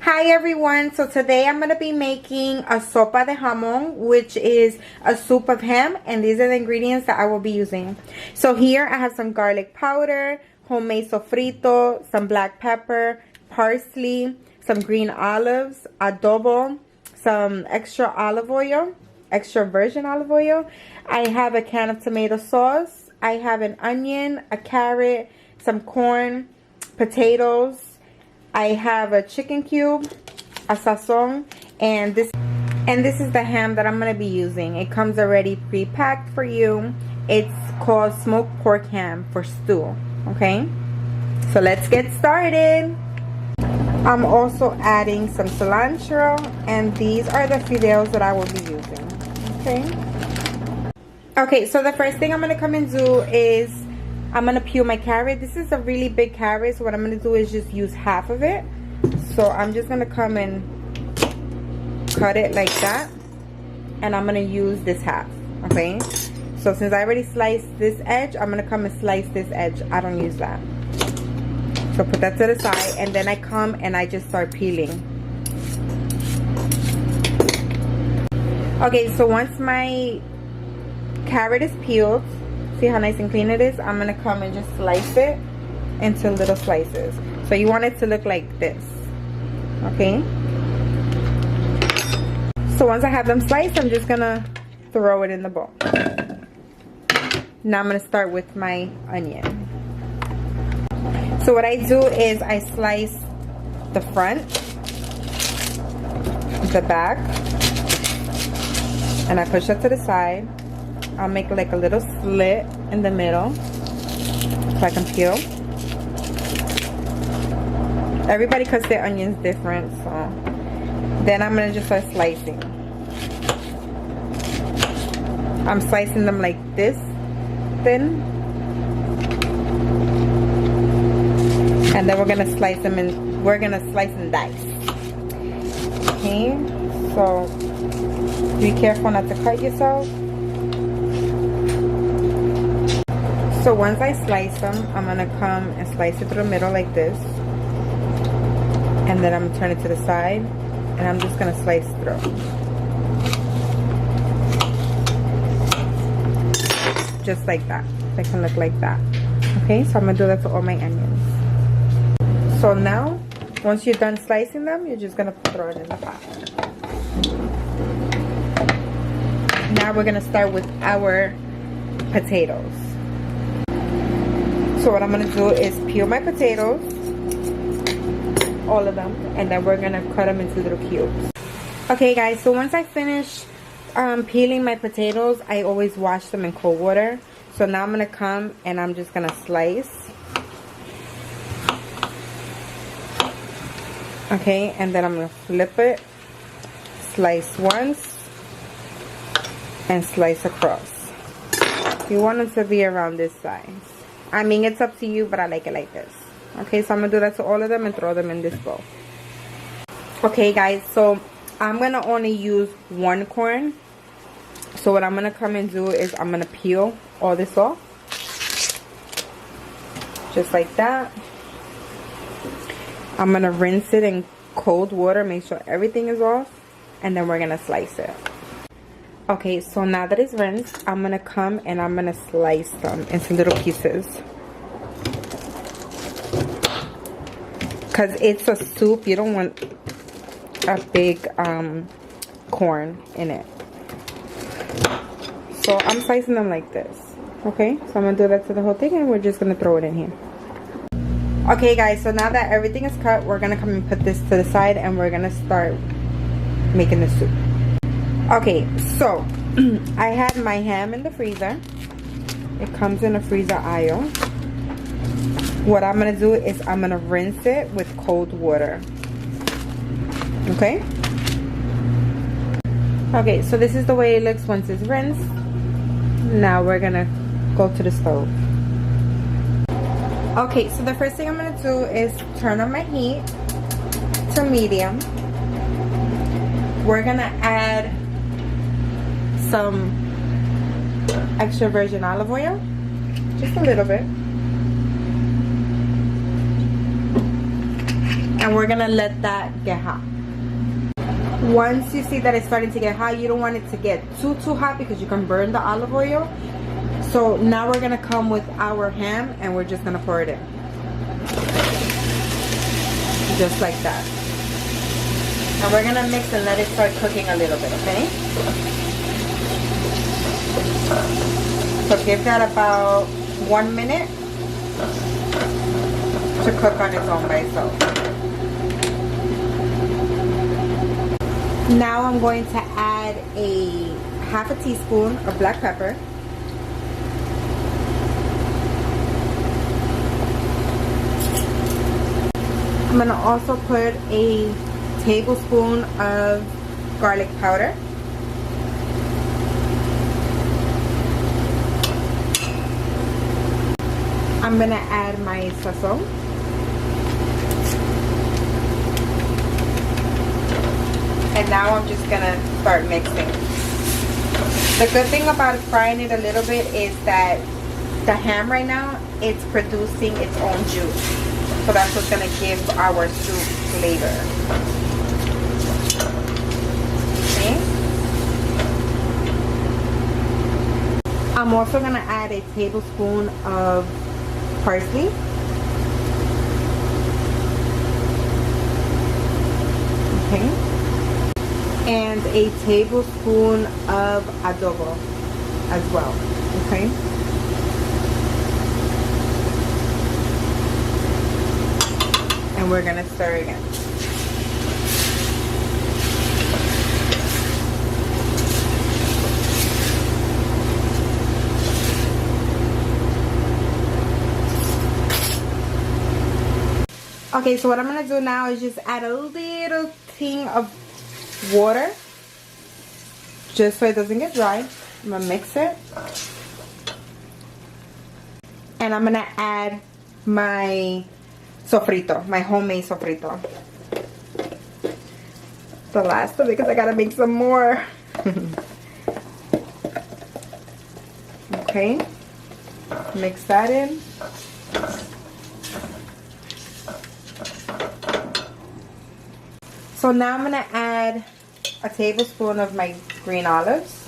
Hi everyone, so today I'm going to be making a sopa de jamon, which is a soup of ham, and these are the ingredients that I will be using. So here I have some garlic powder, homemade sofrito, some black pepper, parsley, some green olives, adobo, some extra olive oil, extra virgin olive oil. I have a can of tomato sauce. I have an onion, a carrot, some corn, potatoes. I have a chicken cube, a sazon, and this is the ham that I'm going to be using. It comes already pre-packed for you. It's called smoked pork ham for stew. Okay, so let's get started. I'm also adding some cilantro, and these are the fideos that I will be using. Okay, so the first thing I'm going to come and do is I'm going to peel my carrot. This is a really big carrot, so what I'm going to do is just use half of it. So I'm just going to come and cut it like that. And I'm going to use this half, okay? So since I already sliced this edge, I'm going to come and slice this edge. I don't use that. So put that to the side, and then I come and I just start peeling. Okay, so once my carrot is peeled, see how nice and clean it is? I'm going to come and just slice it into little slices. So you want it to look like this. Okay? So once I have them sliced, I'm just going to throw it in the bowl. Now I'm going to start with my onion. So what I do is I slice the front, the back, and I push it to the side. I'll make like a little slit in the middle so I can peel. Everybody cuts their onions different, so then I'm gonna just start slicing. I'm slicing them like this thin, and then we're gonna slice them in. We're gonna slice in dice. Okay, so be careful not to cut yourself. So once I slice them, I'm going to come and slice it through the middle like this. And then I'm going to turn it to the side. And I'm just going to slice through. Just like that. They can look like that. Okay, so I'm going to do that to all my onions. So now, once you're done slicing them, you're just going to throw it in the pot. Now we're going to start with our potatoes. So what I'm going to do is peel my potatoes, all of them, and then we're going to cut them into little cubes. Okay guys, so once I finish peeling my potatoes, I always wash them in cold water. So now I'm going to come and I'm just going to slice. Okay, and then I'm going to flip it, slice once, and slice across. You want them to be around this size. I mean, it's up to you, but I like it like this. Okay, so I'm going to do that to all of them and throw them in this bowl. Okay, guys, so I'm going to only use one corn. So what I'm going to come and do is I'm going to peel all this off. Just like that. I'm going to rinse it in cold water, make sure everything is off. And then we're going to slice it. Okay, so now that it's rinsed, I'm going to come and I'm going to slice them into little pieces. Because it's a soup, you don't want a big corn in it. So I'm slicing them like this. Okay, so I'm going to do that to the whole thing and we're just going to throw it in here. Okay guys, so now that everything is cut, we're going to come and put this to the side and we're going to start making the soup. Okay, so I had my ham in the freezer. It comes in a freezer aisle. What I'm going to do is I'm going to rinse it with cold water. Okay? Okay, so this is the way it looks once it's rinsed. Now we're going to go to the stove. Okay, so the first thing I'm going to do is turn on my heat to medium. We're going to add some extra virgin olive oil, just a little bit, And we're gonna let that get hot. Once you see that it's starting to get hot, you don't want it to get too hot because you can burn the olive oil. So now we're gonna come with our ham and we're just gonna pour it in. Just like that. And we're gonna mix and let it start cooking a little bit, okay? So give that about 1 minute to cook on its own by itself. Now I'm going to add a half a teaspoon of black pepper. I'm going to also put a tablespoon of garlic powder. I'm going to add my sazon. And now I'm just going to start mixing. The good thing about frying it a little bit is that the ham right now, it's producing its own juice. So that's what's going to give our soup flavor. Okay. I'm also going to add a tablespoon of parsley. Okay. And a tablespoon of adobo as well. Okay. And we're gonna stir again. Okay, so what I'm gonna do now is just add a little thing of water, just so it doesn't get dry. I'm gonna mix it, and I'm gonna add my sofrito, my homemade sofrito. The last of it because I gotta make some more. Okay, mix that in. So now I'm gonna add a tablespoon of my green olives.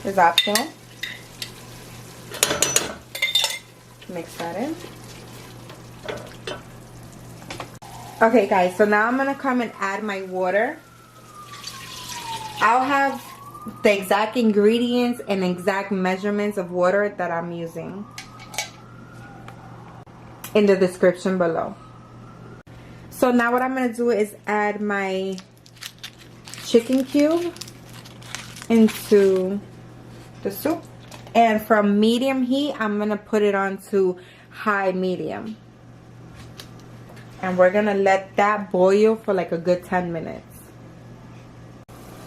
It's optional. Mix that in. Okay guys, so now I'm gonna come and add my water. I'll have the exact ingredients and exact measurements of water that I'm using in the description below. So now what I'm gonna do is add my chicken cube into the soup, and from medium heat I'm gonna put it on to high medium, and we're gonna let that boil for like a good 10 minutes.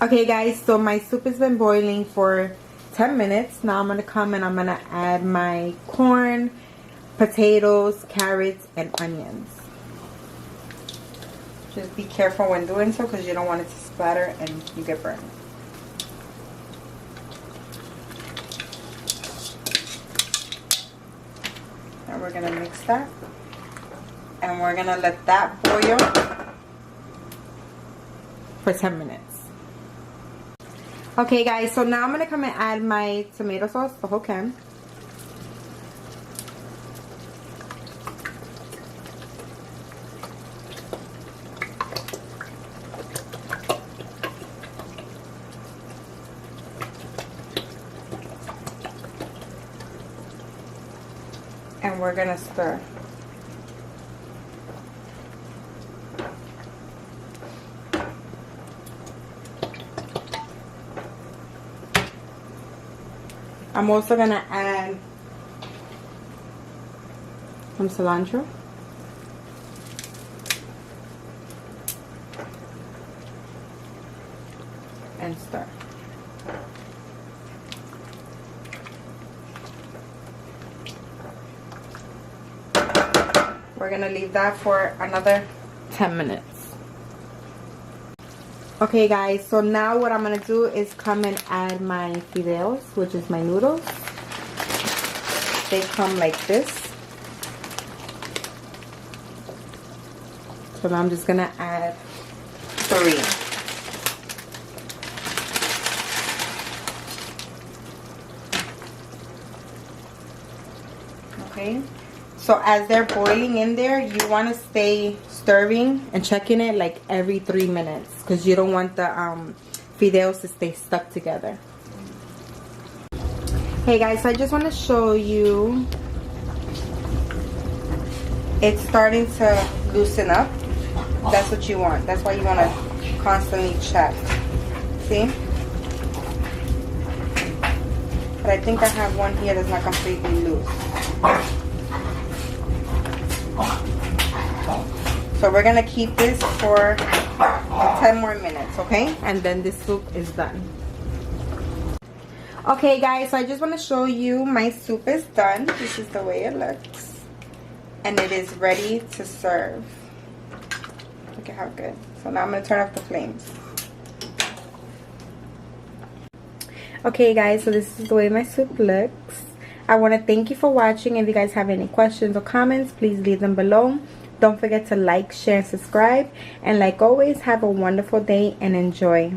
Okay guys, so my soup has been boiling for 10 minutes. Now I'm gonna come and I'm gonna add my corn, potatoes, carrots, and onions. Just be careful when doing so because you don't want it to splatter and you get burned. And we're gonna mix that, and we're gonna let that boil for 10 minutes. Okay guys, so now I'm gonna come and add my tomato sauce, the whole can. And we're gonna stir. I'm also gonna add some cilantro. And stir. We're gonna leave that for another 10 minutes. Okay guys, so now what I'm gonna do is come and add my fideos, which is my noodles. They come like this. So now I'm just gonna add 3. Okay, so as they're boiling in there, you want to stay stirring and checking it like every 3 minutes, because you don't want the fideos to stay stuck together. Hey guys, so I just want to show you, it's starting to loosen up. That's what you want. That's why you want to constantly check. See? But I think I have one here that's not completely loose. So we're gonna keep this for 10 more minutes, okay? And then this soup is done. Okay guys, so I just want to show you my soup is done. This is the way it looks. And it is ready to serve. Look at how good. So now I'm gonna turn off the flames. Okay guys, so this is the way my soup looks. I want to thank you for watching. If you guys have any questions or comments, please leave them below. Don't forget to like, share, and subscribe. And like always, have a wonderful day and enjoy.